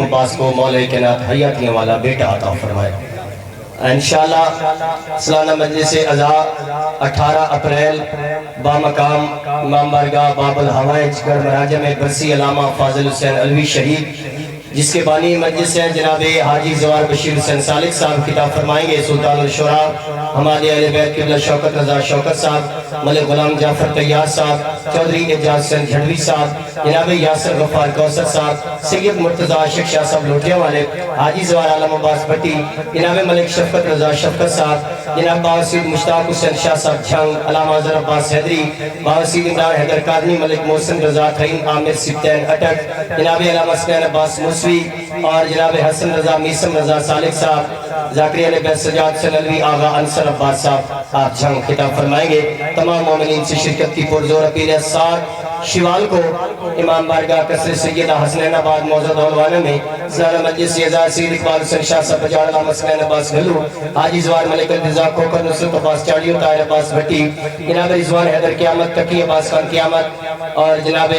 عباس کو مولا کائنات حیاتیوں والا بیٹا عطا فرمائے۔ انشاءاللہ سالانہ مجلس عزا 18 اپریل بامقام امام بارگاہ باب الحوائج گڑھ مراجع میں برسی علامہ فاضل حسین علوی شہید، جس کے بانی مجلس ہیں جناب حاجی زوار بشیر حسین سالک صاحب خطاب فرمائیں گے۔ سلطان الشورا ہمارے اہل بیت قبلہ شوکت رضا شوکت صاحب، ملک غلام جعفر طیار صاحب، چودھری اعجاز حسین جھڑوی صاحب، جناب یاسر غفار کوثر صاحب، سید مرتضی عاشق شاہ صاحب لوٹھیا والے، حاجی زوار عالم عباس بٹی، جناب ملک شفقت رضا شفقت صاحب، جناب بابا سید مشتاق حسین شاہ صاحب جھنگ، علامہ اظہر عباس حیدری، بابا سید عمران حیدر قادمی، ملک محسن رضا تھین عامر سبتین اٹک، جناب علامہ حسین عباس موسوی، اور جناب حسن رضا میسم رضا سالک صاحب، زاکری علی بیت سجاد حسین علوی آغا انصر عباس صاحب آپ جھنگ خطاب فرمائیں گے۔ تمام مومنین سے شرکت کی پرزور اپیل ہے۔ 7 شوال کو امام بارگاہ قصر سیدہ حسنین آباد موزد علوانہ میں زیادہ مجلس عزا سید اقبال حسین شاہ صاحب بجار علامہ حسین عباس گھلو، حاجی زوار ملک الرضا کوکر نصرت عباس چاڑیو طاہر عباس بھٹی، جناب رضوان حیدر قیامت تقی عباس خان قیامت، اور جناب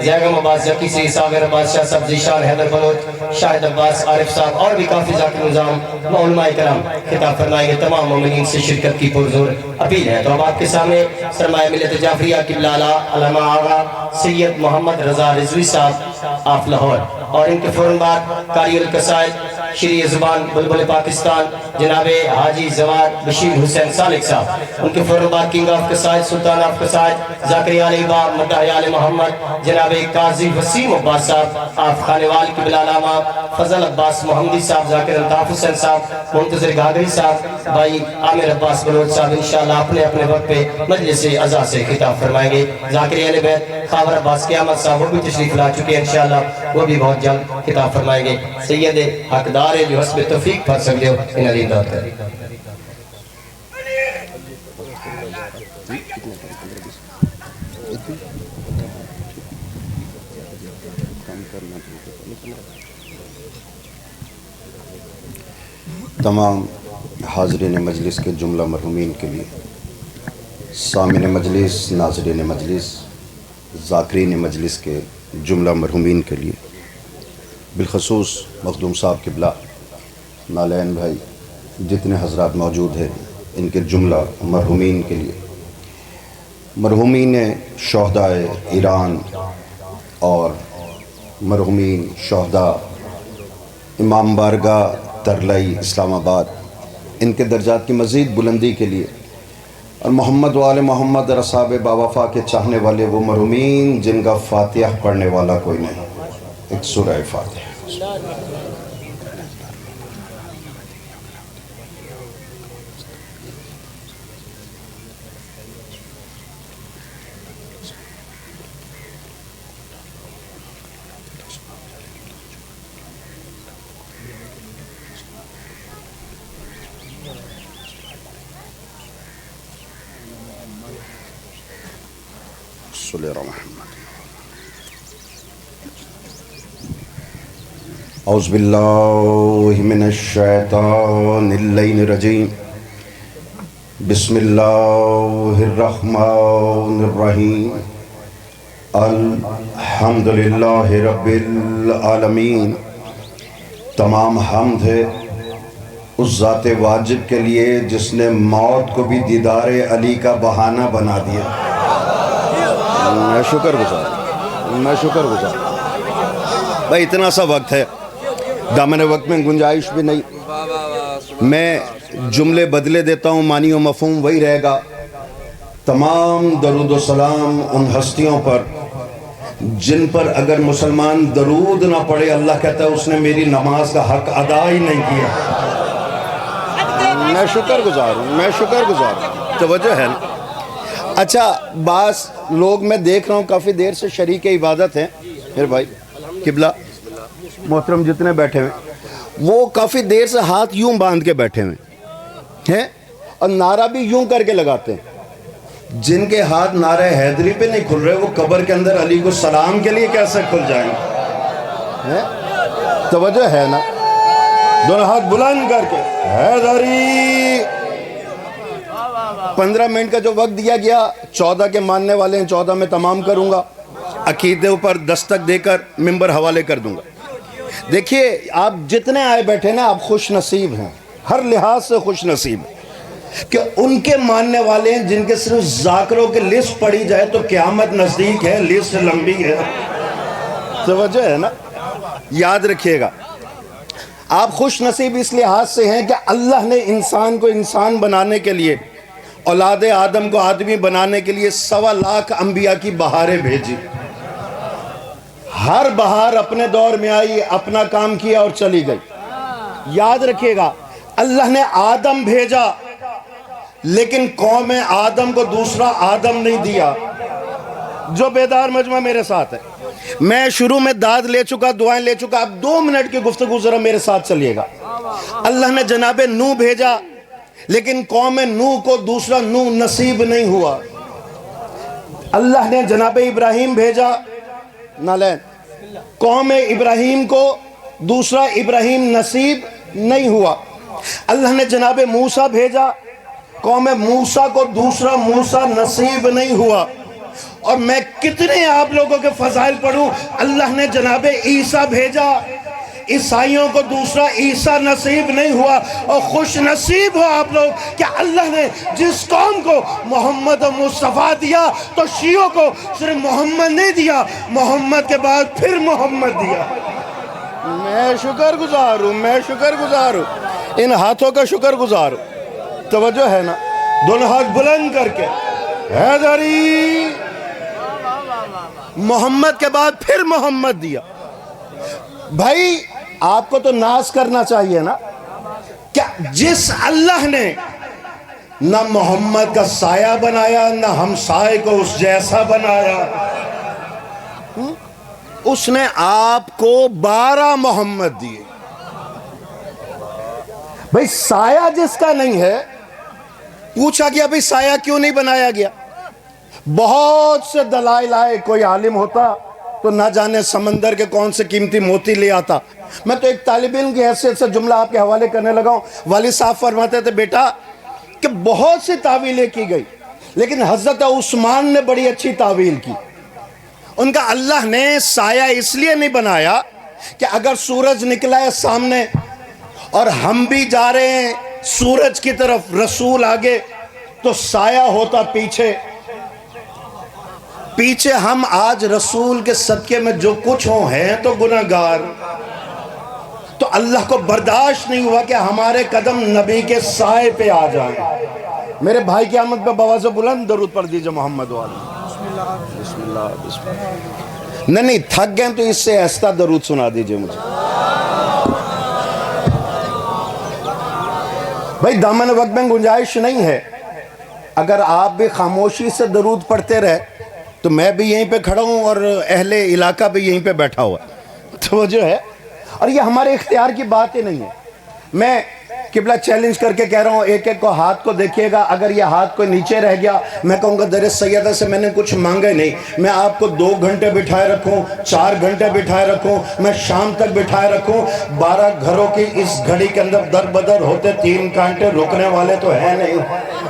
زیغم عباس زکی سے ساغر عباس شاہ صاحب ذیشان حیدر بلوچ، شاہد عباس عارف صاحب اور بھی کافی ذاکر نظام علماء کرام خطاب فرمائیں گے۔ تمام مومنین سے شرکت کی پرزور اپیل ہے۔ تو اب آپ کے سامنے سرمایہ ملت جعفریہ قبلہ علامہ آغا سید محمد رضا رضوی صاحب آف لاہور، اور ان کے فوراً بعد قاری القصائد شریع زبان بلبل پاکستان جناب حاجی زوار بشیر حسین سالک صاحب، ان کے فوراً بعد کنگ آف قصائد سلطان آف قصائد زاکری علی با مدعی آل محمد جناب قاضی وسیم عباس صاحب آف خانوال قبلہ علامہ فضل عباس محمدی صاحب، ذاکر الطاف حسین صاحب، منتظر گھاگری صاحب، بھائی عامر عباس بلوچ صاحب انشاءاللہ اپنے اپنے وقت پہ مجلس عزا سے خطاب فرمائیں گے۔ ذاکر اہل بیت خاور عباس قیامت صاحب وہ بھی تشریف لا چکے ہیں، انشاءاللہ وہ بھی بہت جلد خطاب فرمائیں گے۔ سید حقدار جو حسب توفیق پڑھ سکتے ہو ان علی داد کر تمام حاضرین مجلس کے جملہ مرحومین کے لیے، سامعین مجلس، ناظرین مجلس، ذاکرین مجلس کے جملہ مرحومین کے لیے، بالخصوص مخدوم صاحب قبلہ، نالین بھائی، جتنے حضرات موجود ہیں ان کے جملہ مرحومین کے لیے، مرحومین شہداء ایران اور مرحومین شہداء امام بارگاہ ترلائی اسلام آباد، ان کے درجات کی مزید بلندی کے لیے، اور محمد و آل محمد اور اصحاب باوفا کے چاہنے والے وہ مرحومین جن کا فاتحہ پڑھنے والا کوئی نہیں، ایک سورہ فاتحہ۔ صلی اللہ علیہ وسلم۔ اعوذ باللہ من الشیطان اللعین الرجیم، بسم اللہ الرحمن الرحیم، الحمدللہ رب العالمین۔ تمام حمد ہے اس ذات واجب کے لیے جس نے موت کو بھی دیدار علی کا بہانہ بنا دیا۔ میں شکر گزار بھائی، اتنا سا وقت ہے، دامن وقت میں گنجائش بھی نہیں، میں جملے بدلے دیتا ہوں، معنی و مفہوم وہی رہے گا۔ تمام درود و سلام ان ہستیوں پر جن پر اگر مسلمان درود نہ پڑھے اللہ کہتا ہے اس نے میری نماز کا حق ادا ہی نہیں کیا۔ میں شکر گزار ہوں، توجہ ہے نا۔ اچھا، بعض لوگ میں دیکھ رہا ہوں کافی دیر سے شریک عبادت ہیں، پھر بھائی قبلہ محترم جتنے بیٹھے ہوئے وہ کافی دیر سے ہاتھ یوں باندھ کے بیٹھے ہوئے ہیں اور نعرہ بھی یوں کر کے لگاتے ہیں۔ جن کے ہاتھ نعرہ حیدری پہ نہیں کھل رہے وہ قبر کے اندر علی کو سلام کے لیے کیسے کھل جائیں گے؟ توجہ ہے نا؟ دونوں ہاتھ بلند کر کے حیدری۔ 15 منٹ کا جو وقت دیا گیا، 14 کے ماننے والے ہیں، 14 میں تمام کروں گا، عقیدے پر دستک دے کر ممبر حوالے کر دوں گا۔ دیکھیے آپ جتنے آئے بیٹھے نا آپ خوش نصیب ہیں، ہر لحاظ سے خوش نصیب ہیں کہ ان کے ماننے والے ہیں جن کے صرف ذاکروں کے لسٹ پڑھی جائے تو قیامت نزدیک ہے، لسٹ لمبی ہے۔ توجہ ہے نا، یاد رکھیے گا آپ خوش نصیب اس لحاظ سے ہیں کہ اللہ نے انسان کو انسان بنانے کے لیے، اولاد آدم کو آدمی بنانے کے لیے 1.25 لاکھ انبیاء کی بہاریں بھیجی۔ ہر بہار اپنے دور میں آئی، اپنا کام کیا اور چلی گئی۔ یاد رکھیے گا اللہ نے آدم بھیجا لیکن قوم آدم کو دوسرا آدم نہیں دیا۔ جو بیدار مجمع میرے ساتھ ہے، میں شروع میں داد لے چکا، دعائیں لے چکا، اب 2 منٹ کی گفتگو ذرا میرے ساتھ چلیے گا۔ اللہ نے جناب نوح بھیجا لیکن قوم نوح کو دوسرا نوح نصیب نہیں ہوا۔ اللہ نے جناب ابراہیم بھیجا، نالین قوم ابراہیم کو دوسرا ابراہیم نصیب نہیں ہوا۔ اللہ نے جناب موسیٰ بھیجا، قوم موسیٰ کو دوسرا موسیٰ نصیب نہیں ہوا۔ اور میں کتنے آپ لوگوں کے فضائل پڑھوں، اللہ نے جناب عیسیٰ بھیجا، عیسائیوں کو دوسرا عیسیٰ نصیب نہیں ہوا۔ اور خوش نصیب ہو آپ لوگ کہ اللہ نے جس قوم کو محمد مصطفیٰ دیا تو شیعوں کو صرف محمد نہیں دیا، محمد کے بعد پھر محمد دیا۔ میں شکر گزار ہوں، میں شکر گزار ہوں، ان ہاتھوں کا شکر گزار ہوں۔ توجہ ہے نا، دونوں ہاتھ بلند کر کے حیدری، محمد کے بعد پھر محمد دیا۔ بھائی آپ کو تو ناز کرنا چاہیے نا، کیا جس اللہ نے نہ محمد کا سایہ بنایا نہ ہمسائے کو اس جیسا بنایا، اس نے آپ کو 12 محمد دیے۔ بھائی سایہ جس کا نہیں ہے، پوچھا گیا بھئی سایہ کیوں نہیں بنایا گیا؟ بہت سے دلائل آئے، کوئی عالم ہوتا تو نہ جانے سمندر کے کون سے قیمتی موتی لے آتا۔ میں تو ایک طالب علم کی حیثیت سے جملہ آپ کے حوالے کرنے لگا ہوں۔ والد صاحب فرماتے تھے بیٹا کہ بہت سی تعویلیں کی گئی لیکن حضرت عثمان نے بڑی اچھی تعویل کی۔ ان کا اللہ نے سایہ اس لیے نہیں بنایا کہ اگر سورج نکلا ہے سامنے اور ہم بھی جا رہے ہیں سورج کی طرف، رسول آگے، تو سایہ ہوتا پیچھے۔ پیچھے ہم آج رسول کے صدقے میں جو کچھ ہوں ہیں تو گناہگار، تو اللہ کو برداشت نہیں ہوا کہ ہمارے قدم نبی کے سائے پہ آ جائیں۔ میرے بھائی کی آمد پہ بواز بلند درود پڑھ دیجئے محمد والا۔ بسم اللہ بسم اللہ۔ نہیں تھک گئے تو اس سے ایسا درود سنا دیجئے مجھے۔ بھائی دامن وقت میں گنجائش نہیں ہے، اگر آپ بھی خاموشی سے درود پڑھتے رہے تو میں بھی یہیں پہ کھڑا ہوں اور اہل علاقہ بھی یہیں پہ بیٹھا ہوا، تو جو ہے، اور یہ ہمارے اختیار کی بات ہی نہیں ہے۔ میں قبلہ چیلنج کر کے کہہ رہا ہوں، ایک ایک کو ہاتھ کو دیکھیے گا، اگر یہ ہاتھ کوئی نیچے رہ گیا میں کہوں گا در سیدہ سے میں نے کچھ مانگا نہیں، میں آپ کو 2 گھنٹے بٹھائے رکھوں، 4 گھنٹے بٹھائے رکھوں، میں شام تک بٹھائے رکھوں، 12 گھروں کی اس گھڑی کے اندر در بدر ہوتے 3 کانٹے رکنے والے تو ہیں نہیں۔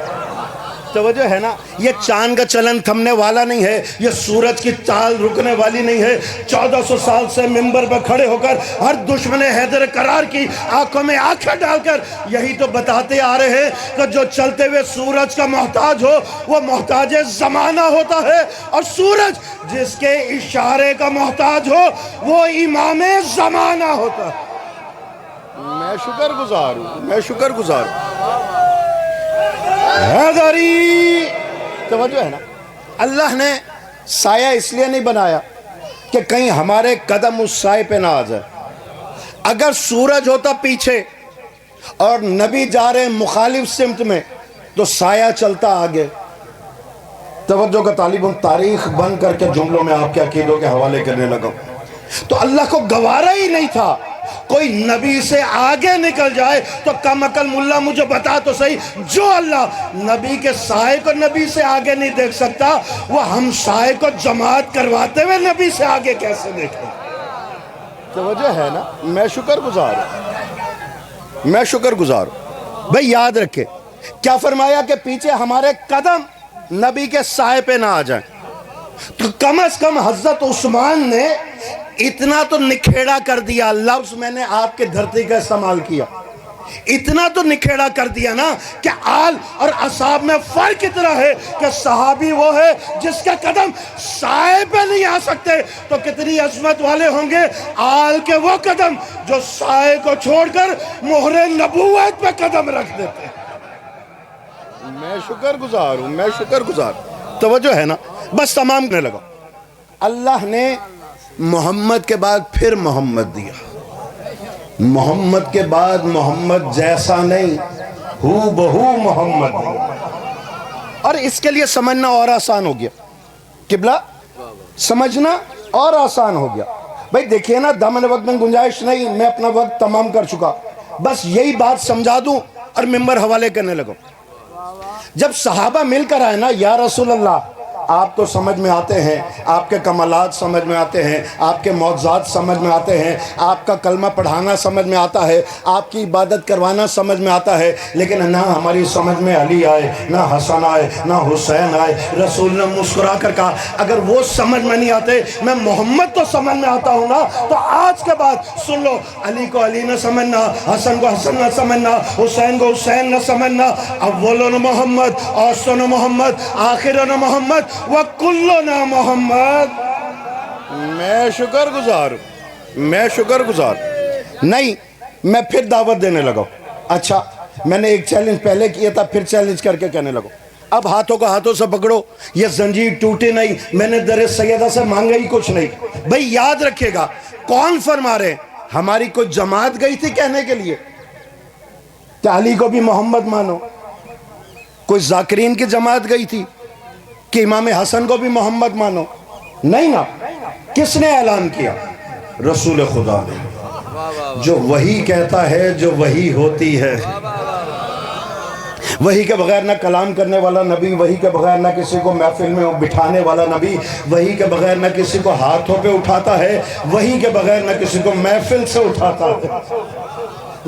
توجہ ہے نا، یہ چاند کا چلن تھمنے والا نہیں ہے، یہ سورج کی چال رکنے والی نہیں ہے۔ 1400 سال سے منبر پر کھڑے ہو کر ہر دشمن حیدر قرار کی آنکھوں میں آنکھیں ڈال کر یہی تو بتاتے آ رہے ہیں کہ جو چلتے ہوئے سورج کا محتاج ہو وہ محتاج زمانہ ہوتا ہے، اور سورج جس کے اشارے کا محتاج ہو وہ امام زمانہ ہوتا ہے۔ میں شکر گزار ہوں، میں شکر گزار ہوں۔ حیدری، توجہ ہے نا، اللہ نے سایہ اس لیے نہیں بنایا کہ کہیں ہمارے قدم اس سائے پہ نہ آ جائے۔ اگر سورج ہوتا پیچھے اور نبی جا رہے مخالف سمت میں تو سایہ چلتا آگے۔ توجہ کا طالب ہم تاریخ بند کر کے جملوں میں آپ کے عقیدوں کے حوالے کرنے لگا، تو اللہ کو گوارا ہی نہیں تھا کوئی نبی سے آگے نکل جائے، تو کم عقل ملا مجھے بتا تو صحیح، جو اللہ نبی کے سائے کو نبی سے آگے نہیں دیکھ سکتا وہ ہم سائے کو جماعت کرواتے ہوئے نبی سے آگے کیسے دیکھیں؟ توجہ ہے نا، میں شکر گزار ہوں، میں شکر گزار ہوں۔ بھئی یاد رکھے کیا فرمایا کہ پیچھے ہمارے قدم نبی کے سائے پہ نہ آ جائیں، تو کم از کم حضرت عثمان نے اتنا تو نکھیڑا کر دیا، لفظ میں نے آپ کے دھرتی کا استعمال کیا، اتنا تو نکھیڑا کر دیا نا کہ آل اور اصحاب میں فرق اتنا ہے کہ صحابی وہ ہے جس کا قدم سائے پہ نہیں آ سکتے، تو کتنی عظمت والے ہوں گے آل کے وہ قدم جو سائے کو چھوڑ کر مہر نبوت پہ قدم رکھ دیتے ہیں۔ میں شکر گزار ہوں، میں شکر گزار، توجہ ہے نا؟ بس تمام کرنے لگا۔ اللہ نے محمد کے بعد پھر محمد دیا، محمد کے بعد محمد جیسا نہیں، ہو بہو محمد دیا، اور اس کے لیے سمجھنا اور آسان ہو گیا، قبلہ سمجھنا اور آسان ہو گیا۔ بھئی دیکھئے نا، دامن وقت میں گنجائش نہیں، میں اپنا وقت تمام کر چکا، بس یہی بات سمجھا دوں اور ممبر حوالے کرنے لگوں۔ جب صحابہ مل کر آئے نا، یا رسول اللہ آپ تو سمجھ میں آتے ہیں، آپ کے کمالات سمجھ میں آتے ہیں، آپ کے معجزات سمجھ میں آتے ہیں، آپ کا کلمہ پڑھانا سمجھ میں آتا ہے، آپ کی عبادت کروانا سمجھ میں آتا ہے، لیکن نہ ہماری سمجھ میں علی آئے، نہ حسن آئے، نہ حسین آئے۔ رسول نے مسکرا کر کہا اگر وہ سمجھ میں نہیں آتے، میں محمد تو سمجھ میں آتا ہوں نا، تو آج کے بعد سن لو، علی کو علی نہ سمجھنا، حسن کو حسن نہ سمجھنا، حسین کو حسین نہ سمجھنا، اولون محمد، اوسطون محمد، آخرون محمد، وَكُلُّنَا محمد۔ میں شکر گزار ہوں، میں شکر گزار، نہیں میں پھر دعوت دینے لگا۔ اچھا میں نے ایک چیلنج پہلے کیا تھا، پھر چیلنج کر کے کہنے لگا اب ہاتھوں کو ہاتھوں سے پکڑو، یہ زنجیر ٹوٹے نہیں، میں نے در سیدہ سے مانگا ہی کچھ نہیں۔ بھئی یاد رکھے گا کون فرما رہے؟ ہماری کوئی جماعت گئی تھی کہنے کے لیے کہ علی کو بھی محمد مانو؟ کوئی ذاکرین کی جماعت گئی تھی کہ امام حسن کو بھی محمد مانو؟ نہیں نا۔ کس نے اعلان کیا؟ رسول خدا نے، جو وہی کہتا ہے، جو وہی ہوتی ہے، وہی کے بغیر نہ کلام کرنے والا نبی، وہی کے بغیر نہ کسی کو محفل میں بٹھانے والا نبی، وہی کے بغیر نہ کسی کو ہاتھوں پہ اٹھاتا ہے، وہی کے بغیر نہ کسی کو محفل سے اٹھاتا ہے۔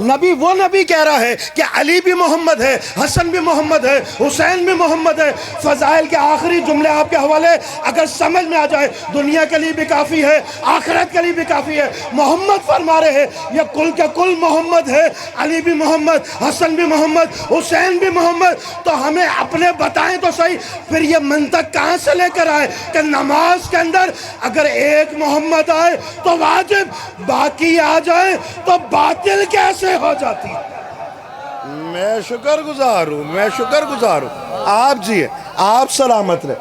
نبی وہ نبی کہہ رہا ہے کہ علی بھی محمد ہے، حسن بھی محمد ہے، حسین بھی محمد ہے۔ فضائل کے آخری جملے آپ کے حوالے اگر سمجھ میں آ جائے، دنیا کے لیے بھی کافی ہے، آخرت کے لیے بھی کافی ہے۔ محمد فرما رہے ہیں یہ کل کے کل محمد ہے، علی بھی محمد، حسن بھی محمد، حسین بھی محمد۔ تو ہمیں اپنے بتائیں تو صحیح، پھر یہ منطق کہاں سے لے کر آئے کہ نماز کے اندر اگر ایک محمد آئے تو واجب، باقی آ جائے تو باطل کیسے ہو جاتی ہے؟ میں شکر گزار ہوں، میں شکر گزار ہوں۔ آپ جیئے، آپ سلامت رہے،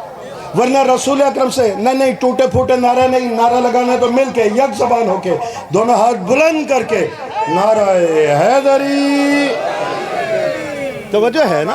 ورنہ رسول اکرم سے نہیں ٹوٹے پھوٹے نعرہ نہیں، نعرہ لگانا تو مل کے یک زبان ہو کے دونوں ہاتھ بلند کر کے نعرہ حیدری، توجہ ہے نا؟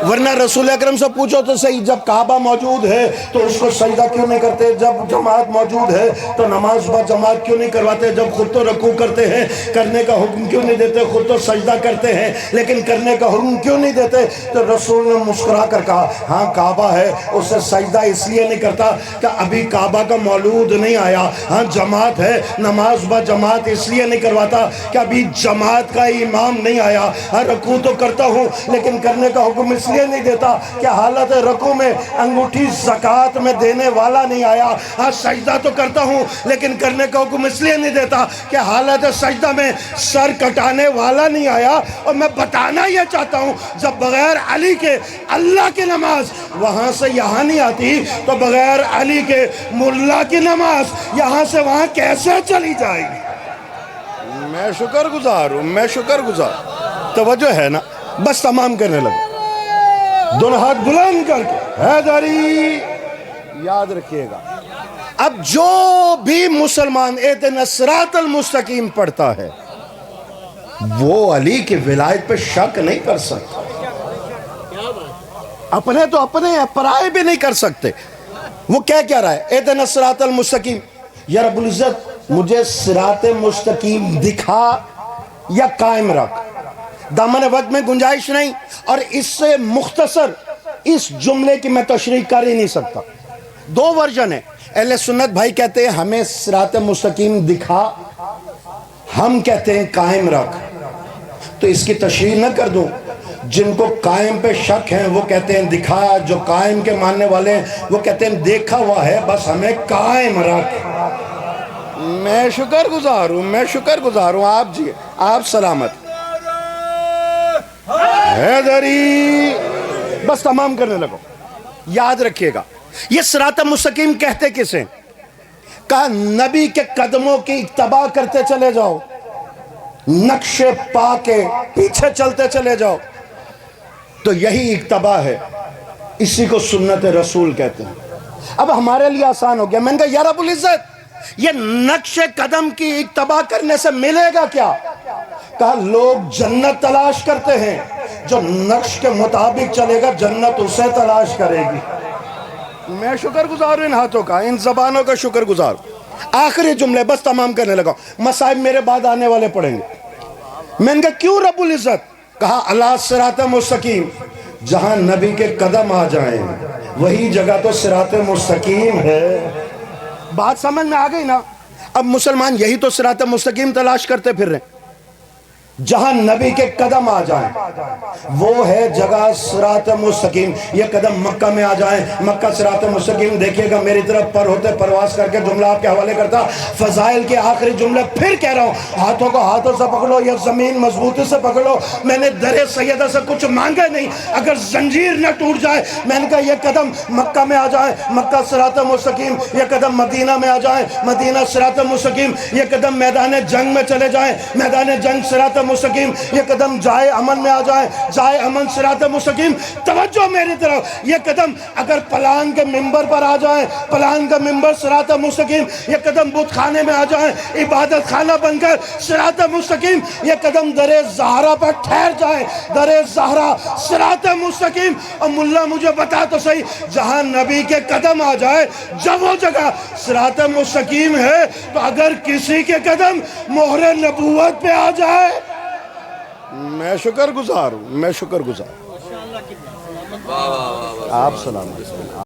ورنہ رسول اکرم سے پوچھو تو صحیح، جب کعبہ موجود ہے تو اس کو سجدہ کیوں نہیں کرتے؟ جب جماعت موجود ہے تو نماز با جماعت کیوں نہیں کرواتے؟ جب خود تو رکوع کرتے ہیں، کرنے کا حکم کیوں نہیں دیتے؟ خود تو سجدہ کرتے ہیں لیکن کرنے کا حکم کیوں نہیں دیتے؟ تو رسول نے مسکرا کر کہا ہاں کعبہ ہے، اسے سجدہ اس لیے نہیں کرتا کہ ابھی کعبہ کا مولود نہیں آیا۔ ہاں جماعت ہے، نماز با جماعت اس لیے نہیں کرواتا کہ ابھی جماعت کا امام نہیں آیا۔ ہاں رکوع تو کرتا ہوں لیکن کرنے کا حکم اس لیے نہیں دیتا کہ حالت رکوع میں انگوٹھی زکوٰۃ میں دینے والا نہیں آیا۔ ہاں سجدہ تو کرتا ہوں لیکن کرنے کا حکم اس لیے نہیں دیتا کہ حالت سجدہ میں سر کٹانے والا نہیں آیا۔ اور میں بتانا یہ چاہتا ہوں جب بغیر علی کے اللہ کی نماز وہاں سے یہاں نہیں آتی تو بغیر علی کے ملا کی نماز یہاں سے وہاں کیسے چلی جائے گی؟ میں شکر گزار ہوں، میں شکر گزار، توجہ ہے نا؟ بس تمام کرنے لگا، دونوں ہاتھ بلند کر کے حیدری، یاد رکھیے گا اب جو بھی مسلمان اہدنا الصراط المستقیم پڑھتا ہے وہ علی کی ولایت پہ شک نہیں کر سکتا۔ اپنے تو اپنے ہیں، پرائے بھی نہیں کر سکتے۔ وہ کیا رہا ہے؟ اہدنا الصراط المستقیم، یا رب العزت مجھے صراط مستقیم دکھا یا قائم رکھ۔ دامن وقت میں گنجائش نہیں، اور اس سے مختصر اس جملے کی میں تشریح کر ہی نہیں سکتا۔ دو ورژن ہے، اہل سنت بھائی کہتے ہیں ہمیں صراط مستقیم دکھا، ہم کہتے ہیں قائم رکھ۔ تو اس کی تشریح نہ کر دوں، جن کو قائم پہ شک ہیں وہ کہتے ہیں دکھا، جو قائم کے ماننے والے ہیں وہ کہتے ہیں دیکھا ہوا ہے بس ہمیں قائم رکھ۔ میں شکر گزار ہوں، میں شکر گزار ہوں. آپ جی، آپ سلامت. حیدری. بس تمام کرنے لگو. یاد رکھیے گا یہ صراط مستقیم کہتے کسے؟ کہا نبی کے قدموں کی اتباع کرتے چلے جاؤ، نقش پا کے پیچھے چلتے چلے جاؤ. تو یہی اتباع ہے، اسی کو سنت رسول کہتے ہیں. اب ہمارے لیے آسان ہو گیا. میں نے کہا یا رب العزت یہ نقش قدم کی اتباع کرنے سے ملے گا کیا؟ کہا لوگ جنت تلاش کرتے ہیں، جو نقش کے مطابق چلے گا جنت اسے تلاش کرے گی. میں شکر گزار ہوں ان ہاتھوں کا، ان زبانوں کا شکر گزار. آخری جملے بس تمام کرنے لگا. مصائب میرے بعد آنے والے پڑھیں گے. میں نے کہا کیوں رب العزت؟ کہا اللہ صراط مستقیم، جہاں نبی کے قدم آ جائیں وہی جگہ تو صراط مستقیم ہے. بات سمجھ میں آ گئی نا؟ اب مسلمان یہی تو صراط مستقیم تلاش کرتے پھر رہے ہیں. جہاں نبی کے قدم آ جائیں وہ ہے جگہ صراط مستقیم. یہ قدم مکہ میں آ جائیں، مکہ صراط مستقیم. دیکھیے گا میری طرف پر ہوتے پرواز کر کے جملہ آپ کے حوالے کرتا. فضائل کے آخری جملے پھر کہہ رہا ہوں، ہاتھوں کو ہاتھوں سے پکڑو، یہ زمین مضبوطی سے پکڑو. میں نے در سیدہ سے کچھ مانگا نہیں، اگر زنجیر نہ ٹوٹ جائے. میں نے کہا یہ قدم مکہ میں آ جائیں، مکہ صراط مستقیم. یہ قدم مدینہ میں آ جائیں، مدینہ صراط مستقیم. یہ قدم میدان جنگ میں چلے جائیں، میدان جنگ صراط مستقیم. یہ قدم جائے امن میں آ جائیں، جائے امن صراط مستقیم. توجہ میری طرف. یہ قدم اگر پلان کے ممبر پر آ جائیں، پلان کا ممبر صراط مستقیم. یہ قدم بت خانے میں آ جائیں، عبادت خانہ بن کر صراط مستقیم. یہ قدم در زہرا پر ٹھہر جائیں، در زہرا صراط مستقیم. اور ملا مجھے بتا تو صحیح، جہاں نبی کے قدم آ جائے جب وہ جگہ صراط مستقیم ہے. تو اگر کسی کے قدم مہر نبوت پہ آ جائے، میں شکر گزار ہوں، میں شکر گزار. آپ سلام.